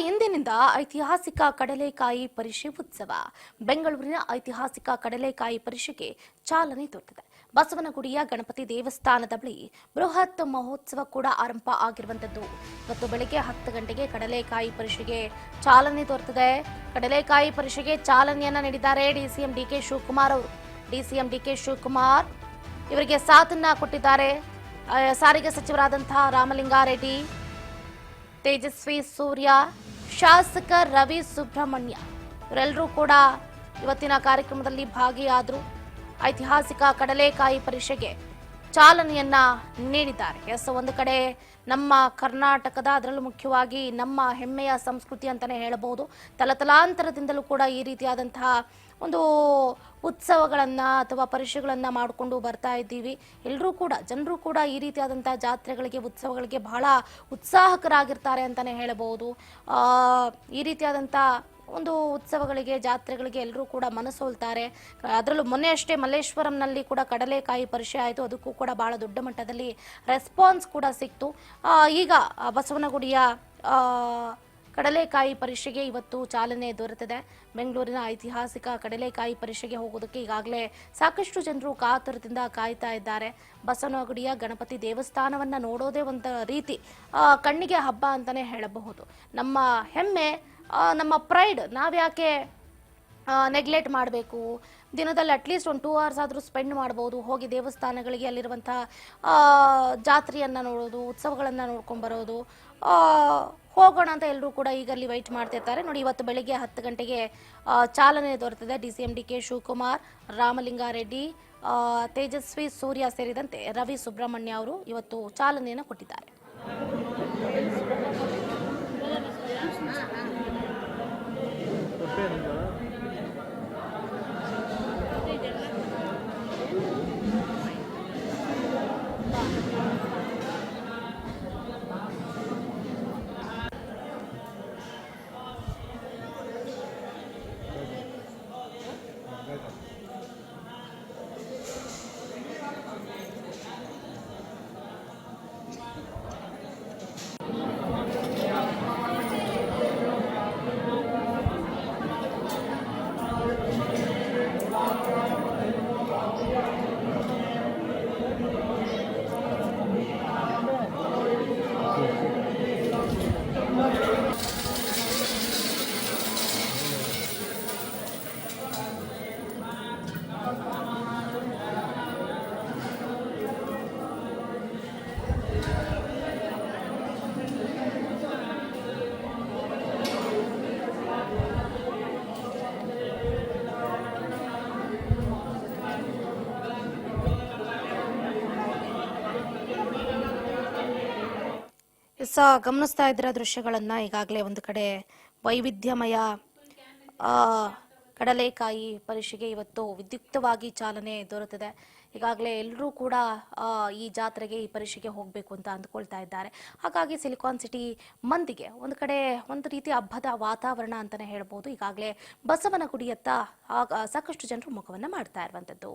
ಇಂದಿನಿಂದ ಐತಿಹಾಸಿಕ ಕಡಲೆಕಾಯಿ ಪರಿಷೆ ಉತ್ಸವ. ಬೆಂಗಳೂರಿನ ಐತಿಹಾಸಿಕ ಕಡಲೆಕಾಯಿ ಪರಿಷೆಗೆ ಚಾಲನೆ ದೊರೆತಿದೆ. ಬಸವನಗುಡಿಯ ಗಣಪತಿ ದೇವಸ್ಥಾನದ ಬಳಿ ಬೃಹತ್ ಮಹೋತ್ಸವ ಕೂಡ ಆರಂಭ ಆಗಿರುವಂತದ್ದು. ಇವತ್ತು ಬೆಳಗ್ಗೆ 10 ಗಂಟೆಗೆ ಕಡಲೆಕಾಯಿ ಪರಿಷೆಗೆ ಚಾಲನೆ ದೊರೆತಿದೆ. ಕಡಲೆಕಾಯಿ ಪರಿಷೆಗೆ ಚಾಲನೆಯನ್ನ ನೀಡಿದ್ದಾರೆ ಡಿಸಿಎಂ ಡಿಕೆ ಶಿವಕುಮಾರ್ ಅವರು. ಡಿಸಿಎಂ ಡಿಕೆ ಶಿವಕುಮಾರ್ ಇವರಿಗೆ ಸಾಥನ್ನ ಕೊಟ್ಟಿದ್ದಾರೆ. ಸಾರಿಗೆ ಸಚಿವರಾದಂತಹ ರಾಮಲಿಂಗಾರೆಡ್ಡಿ, ತೇಜಸ್ವಿ ಸೂರ್ಯ, ಶಾಸಕ ರವಿ ಸುಬ್ರಹ್ಮಣ್ಯ ಇವರೆಲ್ಲರೂ ಕೂಡ ಇವತ್ತಿನ ಕಾರ್ಯಕ್ರಮದಲ್ಲಿ ಭಾಗಿಯಾದರು. ಐತಿಹಾಸಿಕ ಕಡಲೆಕಾಯಿ ಪರಿಷೆಗೆ ಚಾಲನೆಯನ್ನ ನೀಡಿದ್ದಾರೆ. ಒಂದು ಕಡೆ ನಮ್ಮ ಕರ್ನಾಟಕದ, ಅದರಲ್ಲೂ ಮುಖ್ಯವಾಗಿ ನಮ್ಮ ಹೆಮ್ಮೆಯ ಸಂಸ್ಕೃತಿ ಅಂತಾನೆ ಹೇಳಬಹುದು. ತಲತಲಾಂತರದಿಂದಲೂ ಕೂಡ ಈ ರೀತಿಯಾದಂತಹ ಒಂದು ಉತ್ಸವಗಳನ್ನ ಅಥವಾ ಪರಿಷೆಗಳನ್ನ ಮಾಡಿಕೊಂಡು ಬರ್ತಾ ಇದ್ದೀವಿ. ಜನರು ಕೂಡ ಈ ರೀತಿಯಾದಂತಹ ಜಾತ್ರೆಗಳಿಗೆ, ಉತ್ಸವಗಳಿಗೆ ಬಹಳ ಉತ್ಸಾಹಕರಾಗಿರ್ತಾರೆ ಅಂತಾನೆ ಹೇಳಬಹುದು. ಈ ರೀತಿಯಾದಂತಹ ಒಂದು ಉತ್ಸವಗಳಿಗೆ, ಜಾತ್ರೆಗಳಿಗೆ ಎಲ್ಲರೂ ಕೂಡ ಮನಸೋಲ್ತಾರೆ. ಅದರಲ್ಲೂ ಮೊನ್ನೆ ಅಷ್ಟೇ ಮಲ್ಲೇಶ್ವರಂನಲ್ಲಿ ಕೂಡ ಕಡಲೆಕಾಯಿ ಪರಿಷೆ ಆಯಿತು. ಅದಕ್ಕೂ ಕೂಡ ಬಹಳ ದೊಡ್ಡ ಮಟ್ಟದಲ್ಲಿ ರೆಸ್ಪಾನ್ಸ್ ಕೂಡ ಸಿಕ್ತು. ಈಗ ಬಸವನಗುಡಿಯ ಕಡಲೆಕಾಯಿ ಪರಿಷೆಗೆ ಇವತ್ತು ಚಾಲನೆ ದೊರೆತಿದೆ. ಬೆಂಗಳೂರಿನ ಐತಿಹಾಸಿಕ ಕಡಲೆಕಾಯಿ ಪರಿಷೆಗೆ ಹೋಗೋದಕ್ಕೆ ಈಗಾಗಲೇ ಸಾಕಷ್ಟು ಜನರು ಕಾತುರದಿಂದ ಕಾಯ್ತಾ ಇದ್ದಾರೆ. ಬಸವನಗುಡಿಯ ಗಣಪತಿ ದೇವಸ್ಥಾನವನ್ನ ನೋಡೋದೇ ಒಂದು ರೀತಿ ಕಣ್ಣಿಗೆ ಹಬ್ಬ ಅಂತಾನೆ ಹೇಳಬಹುದು. ನಮ್ಮ ಹೆಮ್ಮೆ, ನಮ್ಮ ಪ್ರೈಡ್ ನಾವ್ಯಾಕೆ ನೆಗ್ಲೆಕ್ಟ್ ಮಾಡಬೇಕು? ದಿನದಲ್ಲಿ ಅಟ್ಲೀಸ್ಟ್ ಒಂದು 2 hours ಆದರೂ ಸ್ಪೆಂಡ್ ಮಾಡ್ಬೋದು. ಹೋಗಿ ದೇವಸ್ಥಾನಗಳಿಗೆ, ಅಲ್ಲಿರುವಂತಹ ಜಾತ್ರೆಯನ್ನು ನೋಡೋದು, ಉತ್ಸವಗಳನ್ನು ನೋಡ್ಕೊಂಡು ಬರೋದು, ಹೋಗೋಣ ಅಂತ ಎಲ್ಲರೂ ಕೂಡ ಈಗ ಅಲ್ಲಿ ವೈಟ್ ಮಾಡ್ತಿರ್ತಾರೆ. ನೋಡಿ, ಇವತ್ತು ಬೆಳಿಗ್ಗೆ 10 ಗಂಟೆಗೆ ಚಾಲನೆ ದೊರೆತಿದೆ. ಡಿಸಿಎಂ ಡಿಕೆ ಶಿವಕುಮಾರ್, ರಾಮಲಿಂಗಾರೆಡ್ಡಿ, ತೇಜಸ್ವಿ ಸೂರ್ಯ ಸೇರಿದಂತೆ ರವಿ ಸುಬ್ರಹ್ಮಣ್ಯ ಅವರು ಇವತ್ತು ಚಾಲನೆಯನ್ನು ಕೊಟ್ಟಿದ್ದಾರೆ. ಗಮನಿಸ್ತಾ ಇದ್ರ ದೃಶ್ಯಗಳನ್ನ, ಈಗಾಗಲೇ ಒಂದು ಕಡೆ ವೈವಿಧ್ಯಮಯ ಕಡಲೆಕಾಯಿ ಪರಿಷೆಗೆ ಇವತ್ತು ವಿದ್ಯುಕ್ತವಾಗಿ ಚಾಲನೆ ದೊರೆತಿದೆ. ಈಗಾಗಲೇ ಎಲ್ಲರೂ ಕೂಡ ಈ ಜಾತ್ರೆಗೆ, ಈ ಪರಿಷೆಗೆ ಹೋಗಬೇಕು ಅಂತ ಅಂದ್ಕೊಳ್ತಾ ಇದ್ದಾರೆ. ಹಾಗಾಗಿ ಸಿಲಿಕಾನ್ ಸಿಟಿ ಮಂದಿಗೆ ಒಂದು ಕಡೆ ಒಂದು ರೀತಿ ಹಬ್ಬದ ವಾತಾವರಣ ಅಂತಾನೆ ಹೇಳ್ಬೋದು. ಈಗಾಗಲೇ ಬಸವನಗುಡಿಯತ್ತ ಸಾಕಷ್ಟು ಜನರು ಮುಖವನ್ನ ಮಾಡ್ತಾ ಇರುವಂತದ್ದು.